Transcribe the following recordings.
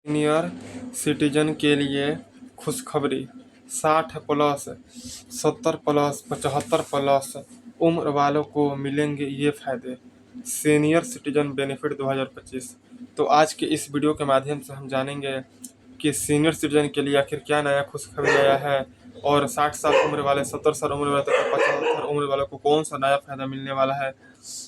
Senior citizen के लिए खुशखबरी। 60 प्लस, 70 प्लस, 75 प्लस उम्र वालों को मिलेंगे ये फायदे। Senior citizen benefit 2025। तो आज के इस वीडियो के माध्यम से हम जानेंगे कि सीनियर सिटीजन के लिए आखिर क्या नया खुशखबरी आया है और 60 साल उम्र वाले, 70 साल उम्र वाले तथा 75 उम्र वालों को कौन सा नया फायदा मिलने वाला है।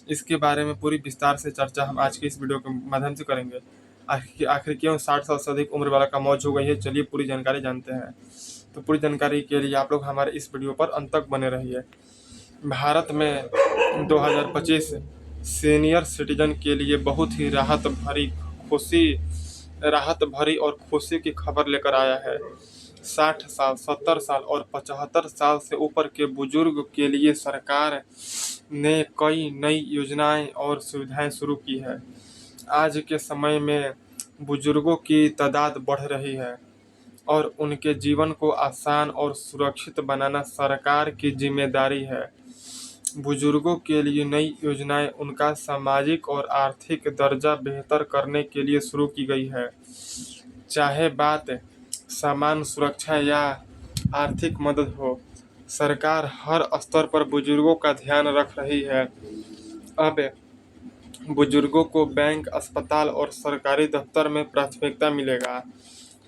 इसके बारे में पूरी विस्तार से चर्चा हम आज के इस वीडियो के माध्यम से करेंगे। आखिर क्यों 60 साल से अधिक उम्र वाला का मौत हो गई है, चलिए पूरी जानकारी जानते हैं। तो पूरी जानकारी के लिए आप लोग हमारे इस वीडियो पर अंत तक बने रहिए। भारत में 2025 सीनियर सिटीजन के लिए बहुत ही राहत भरी और खुशी की खबर लेकर आया है। 60 साल, 70 साल और 75 साल से ऊपर के बुजुर्ग के लिए सरकार ने कई नई योजनाएं और सुविधाएं शुरू की है। आज के समय में बुजुर्गों की तादाद बढ़ रही है और उनके जीवन को आसान और सुरक्षित बनाना सरकार की जिम्मेदारी है। बुजुर्गों के लिए नई योजनाएं उनका सामाजिक और आर्थिक दर्जा बेहतर करने के लिए शुरू की गई है। चाहे बात सामान सुरक्षा या आर्थिक मदद हो, सरकार हर स्तर पर बुजुर्गों का ध्यान रख रही है। अब बुजुर्गों को बैंक, अस्पताल और सरकारी दफ्तर में प्राथमिकता मिलेगा।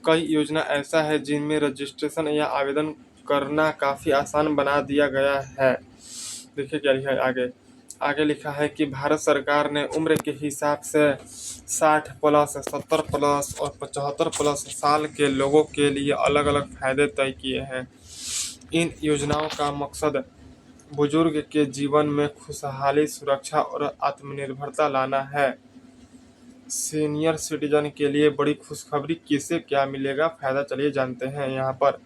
कई योजना ऐसा है जिनमें रजिस्ट्रेशन या आवेदन करना काफ़ी आसान बना दिया गया है। देखिए क्या लिखा है आगे लिखा है कि भारत सरकार ने उम्र के हिसाब से 60 प्लस, 70 प्लस और 75 प्लस साल के लोगों के लिए अलग अलग फायदे तय किए हैं। इन योजनाओं का मकसद बुजुर्ग के जीवन में खुशहाली, सुरक्षा और आत्मनिर्भरता लाना है। सीनियर सिटीजन के लिए बड़ी खुशखबरी, किसे क्या मिलेगा फायदा, चलिए जानते हैं। यहाँ पर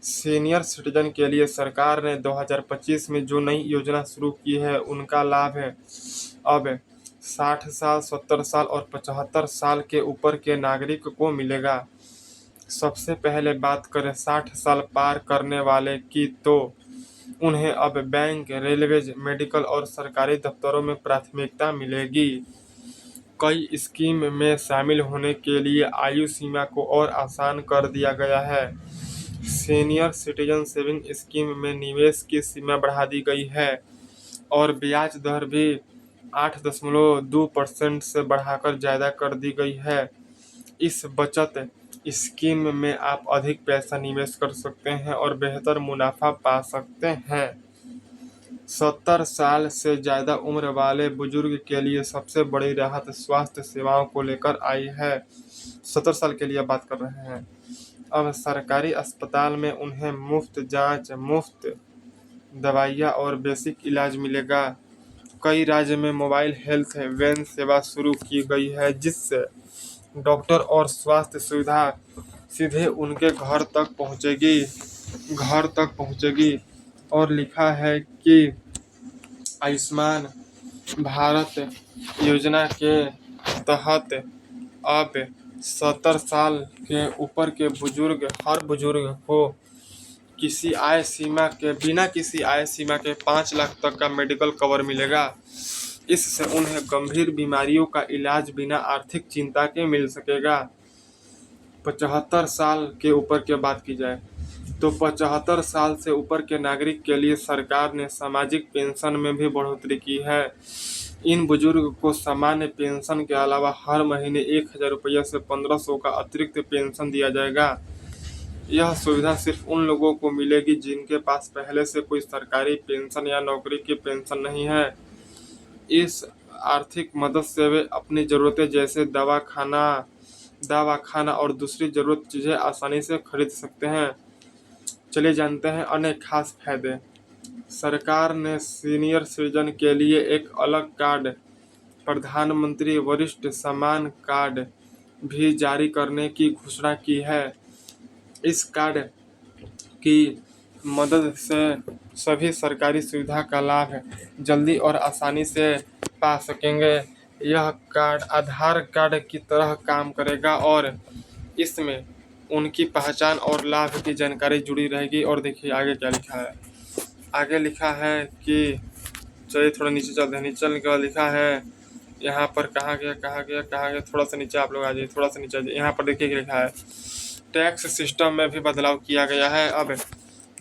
सीनियर सिटीजन के लिए सरकार ने 2025 में जो नई योजना शुरू की है उनका लाभ है अब 60 साल, 70 साल और 75 साल के ऊपर के नागरिक को मिलेगा। सबसे पहले बात करें 60 साल पार करने वाले की, तो उन्हें अब बैंक, रेलवेज, मेडिकल और सरकारी दफ्तरों में प्राथमिकता मिलेगी। कई स्कीम में शामिल होने के लिए आयु सीमा को और आसान कर दिया गया है। सीनियर सिटीजन सेविंग स्कीम में निवेश की सीमा बढ़ा दी गई है और ब्याज दर भी 8.2% से बढ़ाकर ज़्यादा कर दी गई है। इस बचत स्कीम में आप अधिक पैसा निवेश कर सकते हैं और बेहतर मुनाफा पा सकते हैं। 70 साल से ज़्यादा उम्र वाले बुजुर्ग के लिए सबसे बड़ी राहत स्वास्थ्य सेवाओं को लेकर आई है। 70 साल के लिए बात कर रहे हैं। अब सरकारी अस्पताल में उन्हें मुफ्त जांच, मुफ्त दवाइयाँ और बेसिक इलाज मिलेगा। कई राज्य में मोबाइल हेल्थ वैन सेवा शुरू की गई है जिससे डॉक्टर और स्वास्थ्य सुविधा सीधे उनके घर तक पहुंचेगी। और लिखा है कि आयुष्मान भारत योजना के तहत अब 70 साल के ऊपर के हर बुजुर्ग को बिना किसी आय सीमा के 5 लाख तक का मेडिकल कवर मिलेगा। इससे उन्हें गंभीर बीमारियों का इलाज बिना आर्थिक चिंता के मिल सकेगा। 75 साल के ऊपर की बात की जाए तो 75 साल से ऊपर के नागरिक के लिए सरकार ने सामाजिक पेंशन में भी बढ़ोतरी की है। इन बुजुर्ग को सामान्य पेंशन के अलावा हर महीने 1000 रुपये से 1500 का अतिरिक्त पेंशन दिया जाएगा। यह सुविधा सिर्फ उन लोगों को मिलेगी जिनके पास पहले से कोई सरकारी पेंशन या नौकरी की पेंशन नहीं है। इस आर्थिक मदद से वे अपनी ज़रूरतें जैसे दवाखाना और दूसरी ज़रूरत चीज़ें आसानी से खरीद सकते हैं। चलिए जानते हैं अन्य खास फायदे। सरकार ने सीनियर सिटीजन के लिए एक अलग कार्ड, प्रधानमंत्री वरिष्ठ सम्मान कार्ड भी जारी करने की घोषणा की है। इस कार्ड की मदद से सभी सरकारी सुविधा का लाभ जल्दी और आसानी से पा सकेंगे। यह कार्ड आधार कार्ड की तरह काम करेगा और इसमें उनकी पहचान और लाभ की जानकारी जुड़ी रहेगी। और देखिए आगे क्या लिखा है। आगे लिखा है कि चलिए थोड़ा नीचे चलते हैं। नीचे चलने के बाद लिखा है यहाँ पर कहाँ गया कहाँ गया कहाँ गया, थोड़ा सा नीचे आप लोग आ जाइए, थोड़ा सा नीचे आ जाइए। यहाँ पर देखिए क्या लिखा है, टैक्स सिस्टम में भी बदलाव किया गया है। अब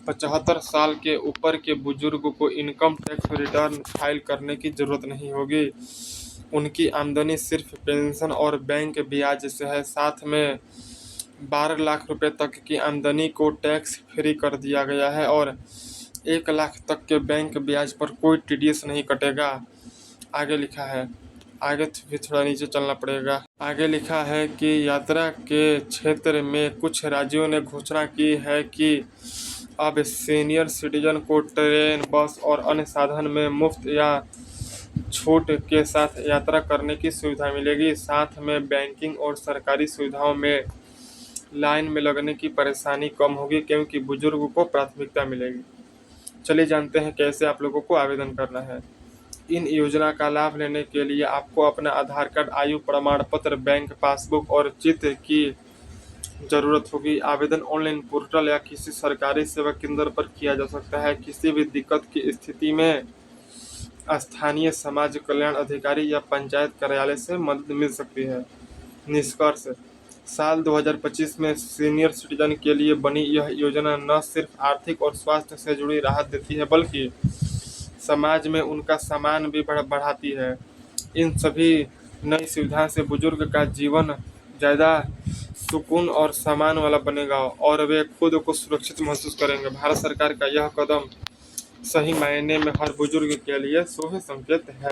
75 साल के ऊपर के बुजुर्ग को इनकम टैक्स रिटर्न फाइल करने की जरूरत नहीं होगी। उनकी आमदनी सिर्फ पेंशन और बैंक ब्याज से है। साथ में 12 लाख रुपए तक की आमदनी को टैक्स फ्री कर दिया गया है और 1 लाख तक के बैंक ब्याज पर कोई टीडीएस नहीं कटेगा। आगे लिखा है, आगे भी थोड़ा नीचे चलना पड़ेगा। आगे लिखा है कि यात्रा के क्षेत्र में कुछ राज्यों ने घोषणा की है कि अब सीनियर सिटीजन को ट्रेन, बस और अन्य साधन में मुफ्त या छूट के साथ यात्रा करने की सुविधा मिलेगी। साथ में बैंकिंग और सरकारी सुविधाओं में लाइन में लगने की परेशानी कम होगी क्योंकि बुजुर्ग को प्राथमिकता मिलेगी। चलिए जानते हैं कैसे आप लोगों को आवेदन करना है। इन योजना का लाभ लेने के लिए आपको अपना आधार कार्ड, आयु प्रमाण पत्र, बैंक पासबुक और चित्र की जरूरत होगी। आवेदन ऑनलाइन पोर्टल या किसी सरकारी सेवा केंद्र पर किया जा सकता है। किसी भी दिक्कत की स्थिति में स्थानीय समाज कल्याण अधिकारी या पंचायत कार्यालय से मदद मिल सकती है। निष्कर्ष, साल 2025 में सीनियर सिटीजन के लिए बनी यह योजना न सिर्फ आर्थिक और स्वास्थ्य से जुड़ी राहत देती है बल्कि समाज में उनका सम्मान भी बढ़ाती है। इन सभी नई सुविधाओं से बुजुर्ग का जीवन ज़्यादा सुकून और सम्मान वाला बनेगा और वे खुद को सुरक्षित महसूस करेंगे। भारत सरकार का यह कदम सही मायने में हर बुजुर्ग के लिए शुभ संकेत है।